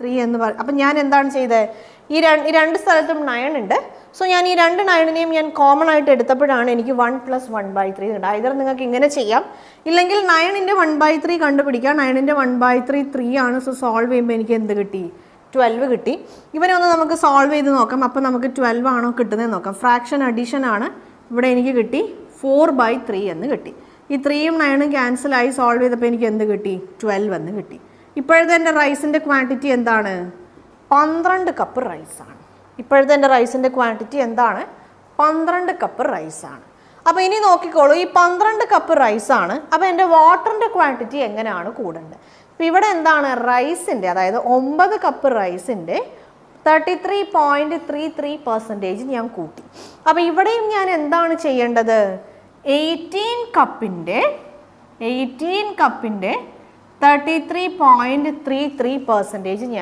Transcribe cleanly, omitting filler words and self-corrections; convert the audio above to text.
3 എന്ന് പറയും. അപ്പം ഞാൻ എന്താണ് ചെയ്തത്, ഈ രണ്ട് സ്ഥലത്തും 9 ഉണ്ട്. സോ ഞാൻ ഈ രണ്ട് 9നെയും ഞാൻ കോമൺ ആയിട്ട് എടുത്തപ്പോഴാണ് എനിക്ക് 1 + 1/3 ഉണ്ട്. ഐതർ നിങ്ങൾക്ക് ഇങ്ങനെ ചെയ്യാം, ഇല്ലെങ്കിൽ 9ന്റെ 1/3 കണ്ടുപിടിക്കാം. 9ന്റെ 1/3 3 ആണ്. സോ സോൾവ് ചെയ്യുമ്പോൾ എനിക്ക് എന്ത് കിട്ടി, 12 കിട്ടി. ഇവനെ ഒന്ന് നമുക്ക് സോൾവ് ചെയ്ത് നോക്കാം. അപ്പോൾ നമുക്ക് 12 ആണോ കിട്ടുന്നത് നോക്കാം. ഫ്രാക്ഷൻ അഡീഷൻ ആണ്. ഇവിടെ എനിക്ക് കിട്ടി 4/3 എന്ന് കിട്ടി. ഈ 3യും 9ഉം ക്യാൻസലായി സോൾവ് ചെയ്തപ്പോൾ എനിക്ക് എന്ത് കിട്ടി, 12 എന്ന് കിട്ടി. ഇപ്പോഴത്തെ എൻ്റെ റൈസിൻ്റെ ക്വാണ്ടിറ്റി എന്താണ്, 12 കപ്പ് റൈസാണ്. ഇപ്പോഴത്തെ എൻ്റെ റൈസിൻ്റെ ക്വാണ്ടിറ്റി എന്താണ്, 12 കപ്പ് റൈസാണ്. അപ്പോൾ ഇനി നോക്കിക്കോളൂ, ഈ 12 കപ്പ് റൈസാണ്. അപ്പോൾ എൻ്റെ വാട്ടറിൻ്റെ ക്വാണ്ടിറ്റി എങ്ങനെയാണ് കൂടേണ്ടത്. അപ്പോൾ ഇവിടെ എന്താണ്, റൈസിൻ്റെ, അതായത് 9 കപ്പ് റൈസിൻ്റെ 33.33% ഞാൻ കൂട്ടി. അപ്പോൾ ഇവിടെയും ഞാൻ എന്താണ് ചെയ്യേണ്ടത്, 18 കപ്പിൻ്റെ 33.33% ഞാൻ